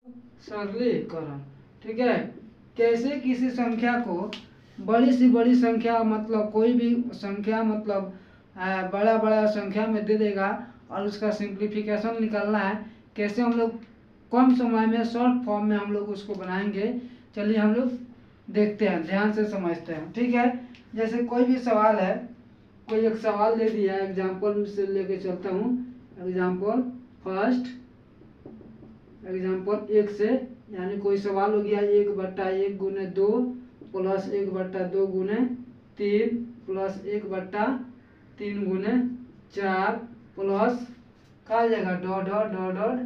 सरलीकरण। ठीक है, कैसे किसी संख्या को बड़ी से बड़ी संख्या मतलब कोई भी संख्या मतलब बड़ा बड़ा संख्या में दे देगा और उसका सिंप्लीफिकेशन निकालना है, कैसे हम लोग कम समय में शॉर्ट फॉर्म में हम लोग उसको बनाएंगे। चलिए हम लोग देखते हैं, ध्यान से समझते हैं। ठीक है, जैसे कोई भी सवाल है, कोई एक सवाल दे दिया, एग्जाम्पल से लेके चलता हूँ। एग्जाम्पल फर्स्ट, एग्जाम्पल 1 से, यानी कोई सवाल हो गया 1/1 गुने 2 प्लस 1/2 गुने 3 प्लस 1/3 गुने 4 प्लस कहा जाएगा डॉट डॉट डॉट डॉट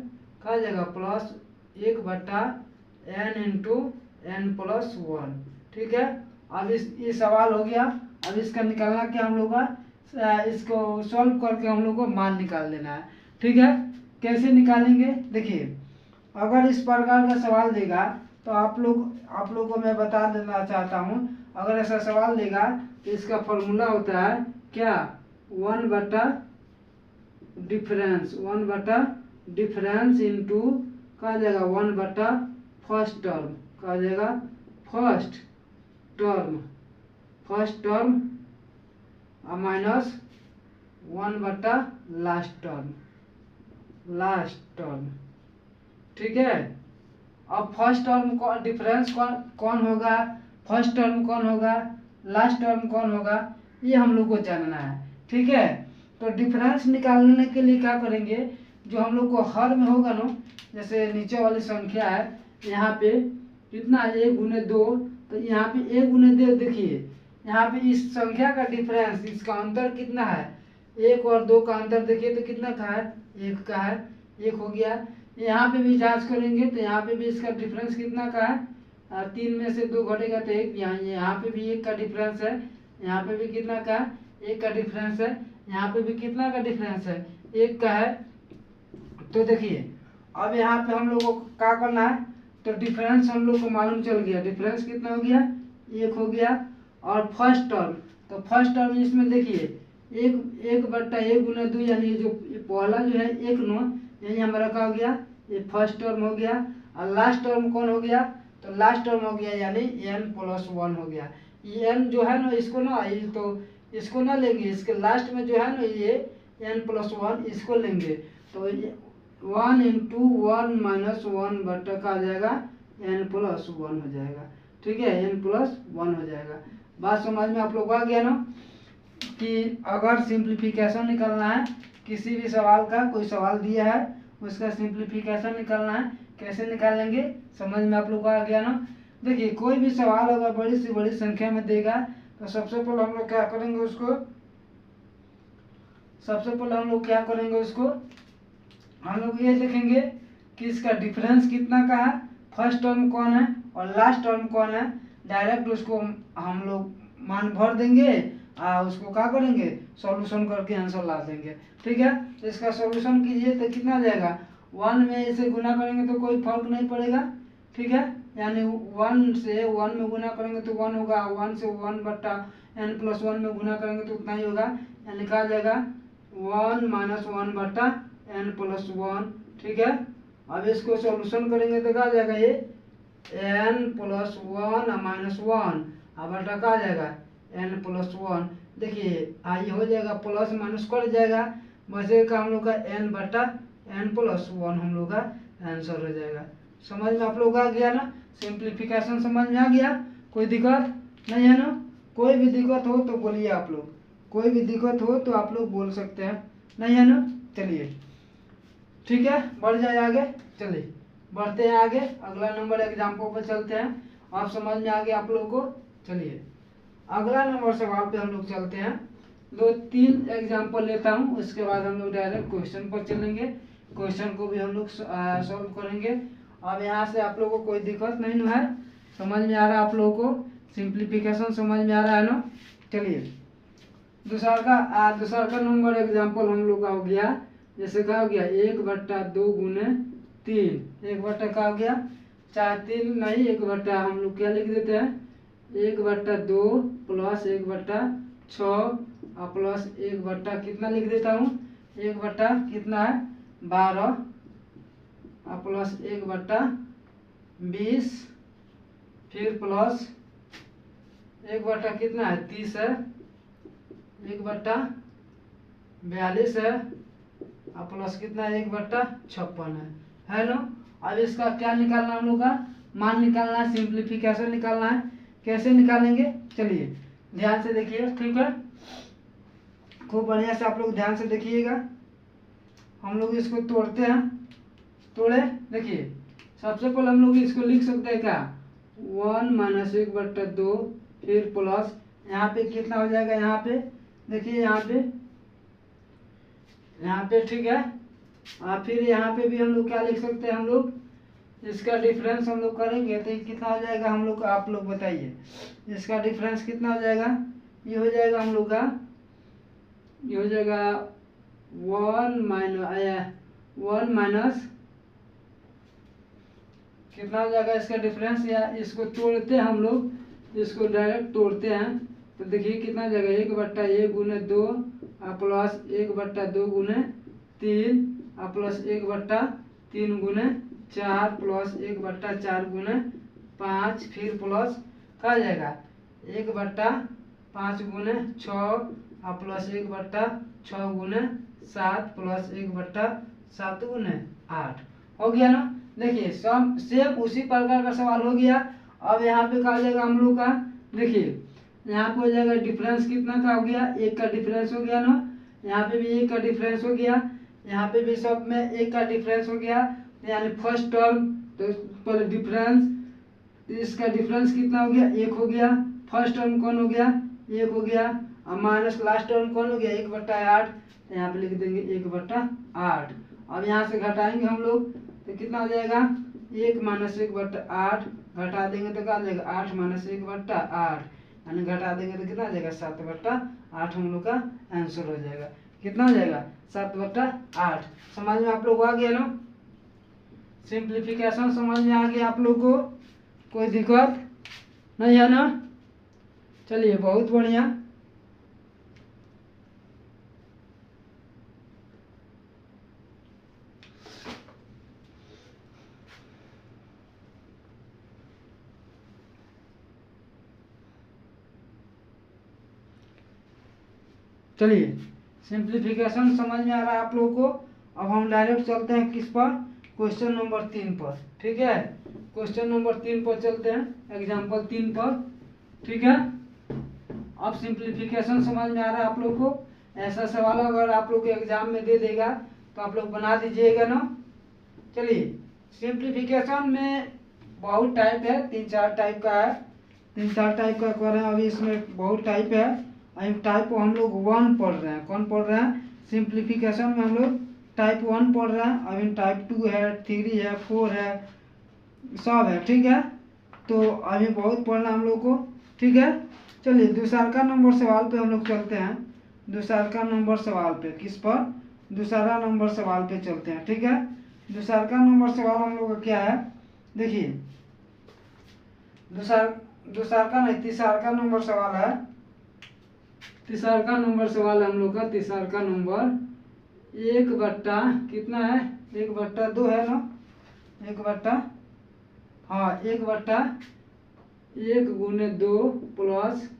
कहा जाएगा plus 1/n into n plus 1। ठीक है, अब ये सवाल हो गया। अब इसका निकालना क्या हम लोग का, इसको सॉल्व करके हम लोग को मान निकाल देना है। ठीक है, कैसे निकालेंगे देखिए, अगर इस प्रकार का सवाल देगा तो आप लोग को मैं बता देना चाहता हूँ। अगर ऐसा सवाल देगा तो इसका फॉर्मूला होता है क्या, 1/डिफरेंस, 1/डिफरेंस इंटू कहा जाएगा 1/फर्स्ट टर्म, कहा जाएगा फर्स्ट टर्म माइनस 1/लास्ट टर्म। ठीक है, अब फर्स्ट टर्म को डिफरेंस कौन होगा, फर्स्ट टर्म कौन होगा, लास्ट टर्म कौन होगा, ये हम लोग को जानना है। ठीक है, तो डिफरेंस निकालने के लिए क्या करेंगे, जो हम लोग को हर में होगा ना, जैसे नीचे वाली संख्या है, यहाँ पे कितना 1 गुने 2, तो यहाँ पे 1 गुने 2, देखिए यहाँ पे इस संख्या का डिफरेंस, इसका अंतर कितना है, 1 और 2 का अंतर देखिए तो कितना का है, 1 का है, 1 हो गया। यहाँ पे भी जांच करेंगे तो यहाँ पे भी इसका डिफरेंस कितना का है, 3 में से 2 घटेगा तो 1, यहाँ पे भी 1 का डिफरेंस है, यहाँ पे भी कितना का है, 1 का डिफरेंस है, यहाँ पे भी कितना का डिफरेंस है, 1 का है। तो देखिए अब यहाँ पे हम लोग को क्या करना है, तो डिफरेंस हम लोग को मालूम चल गया, डिफरेंस कितना हो गया, 1 हो गया। और फर्स्ट टर्म, तो फर्स्ट टर्म इसमें देखिए 1/1 गुना 2, यानी जो पहला जो है 1 नो, यही हमारा क्या हो गया, ये फर्स्ट टर्म हो गया। और लास्ट टर्म कौन हो गया, तो लास्ट टर्म हो गया यानी n प्लस 1 हो गया। ये n जो है ना, इसको ना तो इसको ना लेंगे, इसके लास्ट में जो है ना ये n प्लस 1 इसको लेंगे, तो 1 इंटू 1 माइनस 1 बटा का आ जाएगा n प्लस 1 हो जाएगा। ठीक है, n प्लस 1 हो जाएगा। बात समझ में आप लोग आ गया ना, कि अगर सिंप्लीफिकेशन निकालना है किसी भी सवाल का, कोई सवाल दिया है उसका सिंप्लीफिकेशन निकालना है, कैसे निकालेंगे समझ में आप लोग को आ गया ना। देखिए कोई भी सवाल अगर बड़ी से बड़ी संख्या में देगा तो सबसे पहले हम लोग क्या करेंगे उसको, हम लोग ये देखेंगे कि इसका डिफरेंस कितना का है, फर्स्ट टर्म कौन है और लास्ट टर्म कौन है, डायरेक्ट उसको हम लोग मान भर देंगे, उसको क्या करेंगे, सॉल्यूशन करके आंसर ला देंगे। ठीक है, तो इसका सॉल्यूशन कीजिए तो कितना आ जाएगा, 1 में इसे गुना करेंगे तो कोई फर्क नहीं पड़ेगा। ठीक है, यानी 1 से 1 में गुना करेंगे तो 1 होगा, 1 से 1/n प्लस 1 में गुना करेंगे तो उतना ही होगा, यानी कहा जाएगा 1 माइनस 1/n प्लस 1। ठीक है, अब इसको सॉल्यूशन करेंगे तो क्या जाएगा, ये n प्लस 1 माइनस 1 अब बटा का आ जाएगा n प्लस 1। देखिए ये हो जाएगा, प्लस माइनस कट जाएगा, बचेगा हम लोग का n प्लस 1 हम लोग का आंसर हो जाएगा। समझ में आप लोग आ गया ना, सिंप्लीफिकेशन समझ में आ गया, कोई दिक्कत नहीं है ना, कोई भी दिक्कत हो तो बोलिए आप लोग, कोई भी दिक्कत हो तो आप लोग बोल सकते हैं, नहीं है ना। चलिए ठीक है, बढ़ जाए आगे, चलिए बढ़ते हैं आगे, अगला नंबर एग्जाम्पल पर चलते हैं। आप समझ में आ गया आप लोगों को, चलिए अगला नंबर सवाल पे हम लोग चलते हैं। 2-3 एग्जाम्पल लेता हूँ, उसके बाद हम लोग डायरेक्ट क्वेश्चन पर चलेंगे, क्वेश्चन को भी हम लोग सॉल्व करेंगे। अब यहाँ से आप लोगों को कोई दिक्कत नहीं ना है, समझ में आ रहा है आप लोगों को, सिंप्लीफिकेशन समझ में आ रहा है ना। चलिए दूसरा का नंबर एग्जाम्पल हम लोग का हो गया, जैसे क्या हो गया 1/2 गुने 3, 1 का हो गया, चाहे 3 नहीं 1 हम लोग क्या लिख देते हैं, 1/2 प्लस 1/6 और प्लस 1 कितना लिख देता हूँ, 1 कितना है 12 और प्लस 1/20, फिर प्लस 1 कितना है 30 है, 1/42 है, और प्लस कितना है 1/56 है ना। अब इसका क्या निकालना हम लोग का मान निकालना है, सिंप्लीफिकेशन निकालना है। कैसे निकालेंगे चलिए ध्यान से देखिए, ठीक है, खूब बढ़िया से आप लोग ध्यान से देखिएगा। हम लोग इसको तोड़ते हैं, तोड़े देखिए सबसे पहले हम लोग इसको लिख सकते हैं क्या 1 - 1/2, फिर प्लस यहाँ पे कितना हो जाएगा, यहाँ पे देखिए यहाँ पे ठीक है। और फिर यहाँ पे भी हम लोग क्या लिख सकते हैं, हम लोग इसका डिफरेंस हम लोग करेंगे तो कितना हो जाएगा हम लोग का, आप लोग बताइए इसका डिफरेंस कितना हो जाएगा। ये हो जाएगा हम लोग का, ये हो जाएगा 1 माइनस कितना हो जाएगा इसका डिफरेंस, या इसको तोड़ते हैं हम लोग, इसको डायरेक्ट तोड़ते हैं तो देखिए कितना हो जाएगा 1/1 गुने 2 और प्लस 1/2 गुने 3 और प्लस 1/3 गुने 4 प्लस 1/4 गुने 5, फिर प्लस क्या हो जाएगा 1/5 गुने 6 और प्लस 1/6 गुने 7 प्लस 1/7 गुने 8 हो गया ना। देखिए सब सेम उसी प्रकार का सवाल हो गया। अब यहाँ पे क्या हो जाएगा हम लोग का, देखिए यहाँ पे हो जाएगा डिफरेंस कितना का हो गया, 1 का डिफरेंस हो गया ना, यहाँ पे भी 1 का डिफरेंस हो गया, यहाँ पे भी सब में 1 का डिफरेंस हो गया, यानी फर्स्ट टर्म तो पर डिफरेंस, इसका डिफरेंस कितना हो गया 1 हो गया, फर्स्ट टर्म कौन हो गया 1 हो गया, और माइनस लास्ट टर्म कौन हो गया 1/8, तो यहाँ पे लिख देंगे 1/8। अब यहाँ से घटाएंगे हम लोग तो कितना हो जाएगा 1 - 1/8, घटा देंगे तो क्या हो जाएगा 8 - 1/8, यानी घटा देंगे तो कितना हो जाएगा 7/8 हम लोग का आंसर हो जाएगा। कितना हो जाएगा 7/8। समझ में आप लोग को आ गया ना, सिंप्लीफिकेशन समझ में आ गया आप लोग को, कोई दिक्कत नहीं है ना। चलिए बहुत बढ़िया। चलिए सिंप्लीफिकेशन समझ में आ रहा है आप लोगों को। अब हम डायरेक्ट चलते हैं किस पर, क्वेश्चन नंबर 3 पर, ठीक है। क्वेश्चन नंबर 3 पर चलते हैं, एग्जाम्पल 3 पर, ठीक है। अब सिंप्लीफिकेशन समझ में आ रहा है आप लोग को। ऐसा सवाल अगर आप लोग एग्जाम में दे देगा तो आप लोग बना दीजिएगा ना। चलिए सिंप्लीफिकेशन में बहुत टाइप है, 3-4 टाइप का है, 3-4 टाइप का कर रहे हैं अभी, इसमें बहुत टाइप है। टाइप हम लोग 1 पढ़ रहे हैं, कौन पढ़ रहे हैं सिंप्लीफिकेशन में हम लोग टाइप 1 पढ़ रहे हैं। अभी टाइप 2 है, 3 है, 4 है, सब है, ठीक है। तो अभी बहुत पढ़ना हम लोग को, ठीक है। चलिए दूसरा नंबर सवाल पे हम लोग चलते हैं, दूसरा नंबर सवाल पे, किस पर दूसरा नंबर सवाल पे चलते हैं, ठीक है। दूसरा नंबर सवाल हम लोग का क्या है, देखिए दूसरा नहीं तीसरा नंबर सवाल है, तीसरा नंबर सवाल हम लोग का, तीसरा नंबर 1 कितना है 1/2 है ना, 1/1 गुने 2 प्लस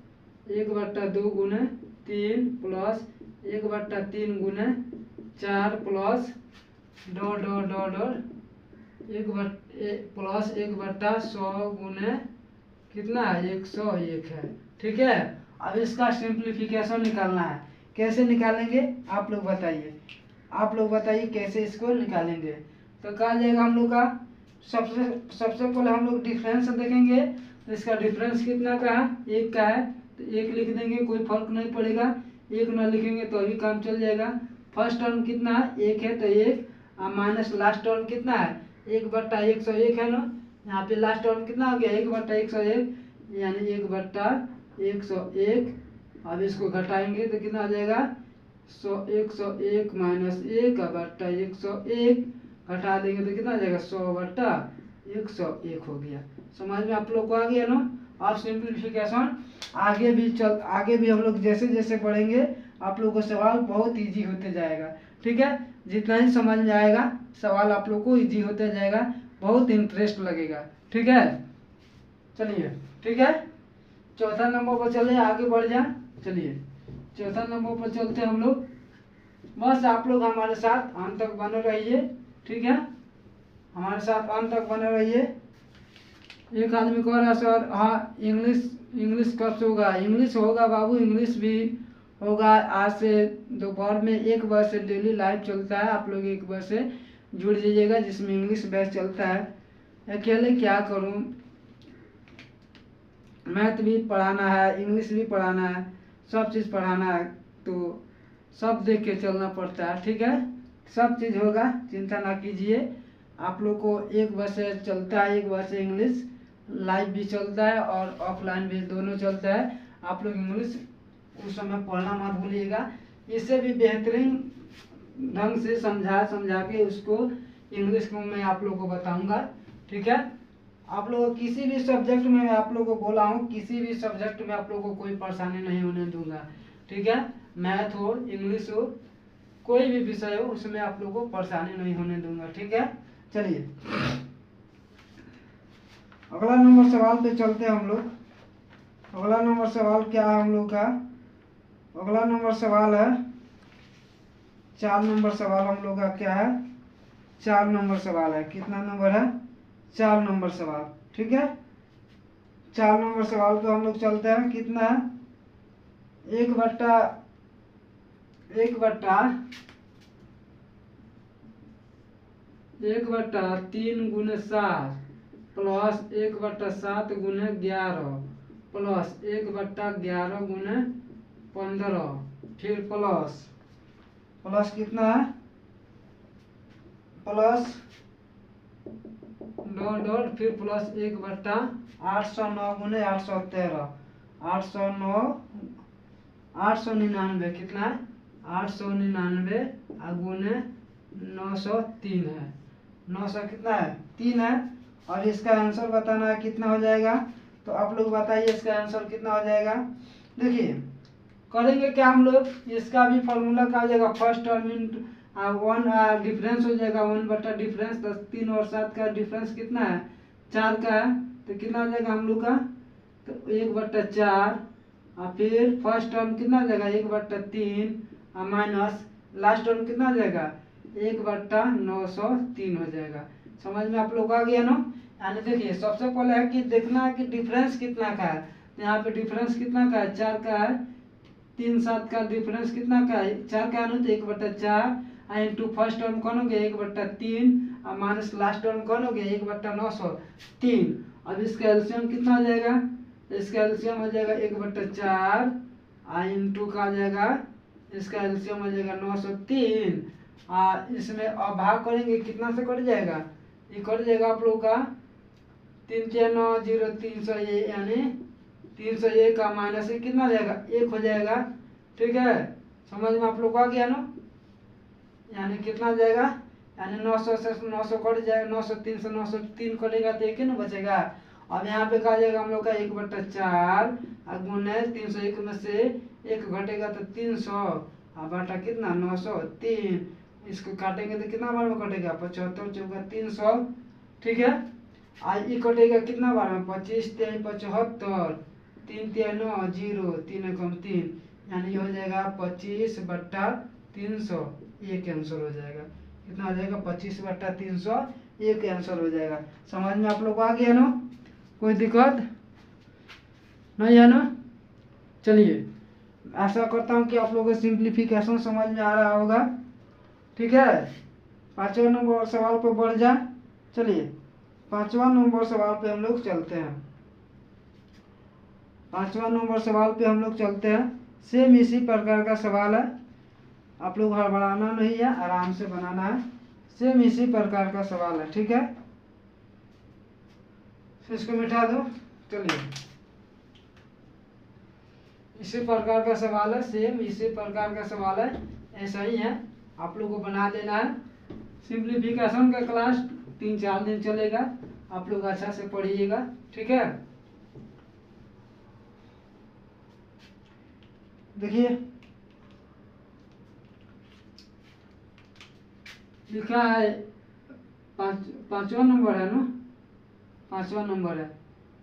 1/2 गुने 3 प्लस 1/3 गुने 4 प्लस प्लस 1/100 गुने कितना है 101 है, ठीक है। अब इसका सिंप्लीफिकेशन निकालना है। कैसे निकालेंगे आप लोग बताइए कैसे इसको निकालेंगे। तो कहा जाएगा हम लोग का, सबसे पहले हम लोग डिफरेंस देखेंगे। तो इसका डिफरेंस कितना का है 1 का है, तो 1 लिख देंगे, कोई फर्क नहीं पड़ेगा। 1 ना लिखेंगे तो अभी काम चल जाएगा। फर्स्ट टर्म कितना है 1 है तो 1, माइनस लास्ट टर्म कितना है 1/101 है ना। यहाँ पे लास्ट टर्म कितना हो गया 1/101, यानी 1/101। अब इसको घटाएंगे तो कितना आ जाएगा 101 माइनस 1/101, घटा देंगे तो कितना आ जाएगा 100/101 हो गया। समझ में आप लोग को आ गया ना। अब सिंप्लीफिकेशन आगे भी हम लोग जैसे जैसे बढ़ेंगे आप लोग को सवाल बहुत इजी होते जाएगा, ठीक है। जितना ही समझ में आएगा सवाल आप लोग को इजी होता जाएगा, बहुत इंटरेस्ट लगेगा। ठीक है, चलिए ठीक है, चौथा नंबर पर चले, आगे बढ़ जाए। चलिए चौथा नंबर पर चलते हैं हम लोग। बस आप लोग हमारे साथ अंत तक बने रहिए। ठीक है, हमारे साथ अंत तक बने रहिए। एक आदमी कह रहा सर हाँ इंग्लिश कब से होगा? इंग्लिश होगा बाबू, इंग्लिश भी होगा। आज से दोपहर में 1 बजे से डेली लाइव चलता है, आप लोग 1 बजे से जुड़ जाइएगा, जिसमें इंग्लिश बैच चलता है। अकेले क्या करूं, मैथ भी पढ़ाना है, इंग्लिश भी पढ़ाना है, सब चीज़ पढ़ाना है, तो सब देख के चलना पड़ता है। ठीक है, सब चीज़ होगा, चिंता ना कीजिए। आप लोग को 1 बजे से चलता है, 1 बजे से इंग्लिश लाइव भी चलता है और ऑफलाइन भी, दोनों चलता है। आप लोग इंग्लिश उस समय पढ़ना मत भूलिएगा। इससे भी बेहतरीन ढंग से समझा के उसको इंग्लिश को मैं आप लोग को बताऊंगा। ठीक है, आप लोगों को किसी भी सब्जेक्ट में, मैं आप लोगों को बोला हूँ, किसी भी सब्जेक्ट में आप लोगों को कोई परेशानी नहीं होने दूंगा। ठीक है, मैथ हो, इंग्लिश हो, कोई भी विषय हो, उसमें आप लोगों को परेशानी नहीं होने दूंगा। ठीक है, चलिए अगला नंबर सवाल पे चलते हैं हम लोग। अगला नंबर सवाल क्या है हम लोग का? अगला नंबर सवाल है 4 नंबर सवाल हम लोग का क्या है? 4 नंबर सवाल है। कितना नंबर है? 4 नंबर सवाल। ठीक है, 4 नंबर सवाल पे हम लोग चलते हैं। कितना है? 1/3 गुने 7 प्लस 1/7 गुने 11 प्लस 1/11 गुने 15, फिर प्लस कितना है? प्लस डॉट फिर प्लस 1/809 गुने 813, 899 कितना है? 899 गुने 903 है। 900 कितना है? 3 है। और इसका आंसर बताना है कितना हो जाएगा। तो आप लोग बताइए इसका आंसर कितना हो जाएगा। देखिए करेंगे क्या हम लोग, इसका भी फॉर्मूला क्या हो जाएगा, फर्स्ट टर्म इंटू 1 डिफरेंस हो जाएगा, 1 बटा डिफरेंस 3 और 7 का डिफरेंस कितना है? 4 का है। तो कितना हो जाएगा हम लोग का? तो 1/4 और फिर फर्स्ट टर्म कितना हो जाएगा? 1/3 और माइनस लास्ट टर्म कितना हो जाएगा? 1/903 हो जाएगा। समझ में आप लोग आ गया ना? यानी देखिए सबसे पहले है कि देखना है कि डिफरेंस कितना का है। यहाँ पे डिफरेंस कितना का है? 4 का है। 3 7 का डिफरेंस कितना का है? 4 का है ना, तो 1/4 इंटू फर्स्ट टर्म कौन हो गया? 1/3 और माइनस लास्ट टर्म कौन हो गया? 1/903। अब इसका एलसीएम कितना हो जाएगा? इसका एलसीएम हो जाएगा 1/4 इंटू का हो जाएगा, इसका एलसीएम हो जाएगा 903। इसमें अब भाग करेंगे कितना से कट जाएगा? ये कट जाएगा आप लोगों का 3 4 9 0 300, ये यानी 301 का माइनस ये कितना हो जाएगा? 1 हो जाएगा। ठीक है, समझ में आप लोग को आ गया ना? यानी कितना हो जाएगा? यानी 900 से 900 कट जाएगा, 903 से 903 कटेगा तो एक ही ना बचेगा। अब यहाँ पे कहा जाएगा हम लोग का 1/4 गुने 301 में से 1 घटेगा तो 300 और बटा कितना? 903। इसको काटेंगे तो कितना बार में कटेगा? 75 चौका 300। ठीक है, आज ये कटेगा कितना बार में? 25 3 75, 3 3 9 0 3 1 3, यानी ये हो जाएगा 25/300। एक आंसर हो जाएगा। कितना हो जाएगा? 25/300 एक आंसर हो जाएगा। समझ में आप लोग को आ गया ना? कोई दिक्कत नहीं है ना? चलिए आशा करता हूँ कि आप लोगों को सिंप्लीफिकेशन समझ में आ रहा होगा। ठीक है, 5वां नंबर सवाल पर बढ़ जाए। चलिए 5वां नंबर सवाल पे हम लोग चलते हैं। 5वां नंबर सवाल पे हम लोग चलते हैं। सेम इसी प्रकार का सवाल है, आप लोग हड़बड़ाना नहीं है, आराम से बनाना है। सेम इसी प्रकार का सवाल है। ठीक है, इसको मिटा दो। चलिए इसी प्रकार का सवाल है, सेम इसी प्रकार का सवाल है, ऐसा ही है, आप लोग को बना लेना है। सिंप्लीफिकेशन का क्लास 3 4 दिन चलेगा, आप लोग अच्छा से पढ़िएगा। ठीक है, देखिए लिखा है पाँचवा नंबर है ना, 5वां नंबर है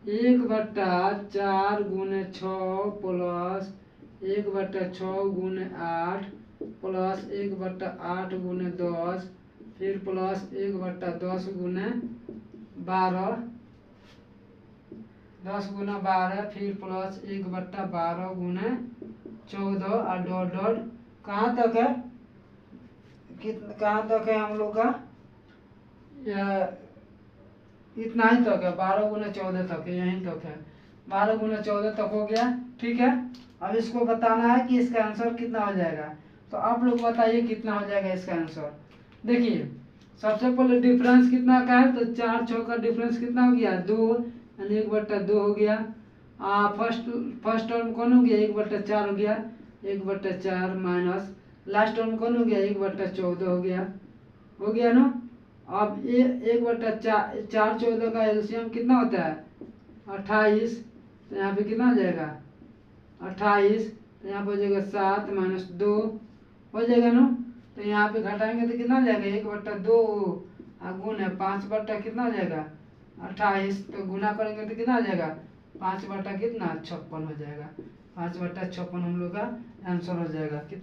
1/4 गुने 6 प्लस 1/6 गुने 8 प्लस 1/8 गुने 10 फिर प्लस 1/10 गुने 12 10 गुना 12 फिर प्लस 1/12 गुने 14 और डॉट डॉट कहाँ तक है, कितना कहाँ तक है हम लोग का, या इतना ही तक है, 12 गुना 14 तक है, यहीं तक है, 12 गुना 14 तक हो गया। ठीक है, अब इसको बताना है कि इसका आंसर कितना हो जाएगा। तो आप लोग बताइए कितना हो जाएगा इसका आंसर। देखिए सबसे पहले डिफरेंस कितना का है, तो 4 6 का डिफरेंस कितना हो गया 2, यानी 1/2 हो गया। फर्स्ट टर्म कौन हो गया 1/4 हो गया, 1/4 माइनस लास्ट टर्म कौन हो गया 1/14 हो गया ना। अब ये 1/4 14 का एलसीएम कितना होता है 28, तो यहाँ पे कितना हो जाएगा 28, तो यहाँ पे हो जाएगा 7 माइनस 2 हो जाएगा ना। तो यहाँ पे घटाएंगे तो कितना हो जाएगा 1/2 और गुना 5 बट्टा कितना हो जाएगा 28, तो गुना करेंगे तो कितना हो जाएगा 5 बट्टा कितना 56 हो जाएगा, 5/56 हम लोग का आंसर हो जाएगा कितना।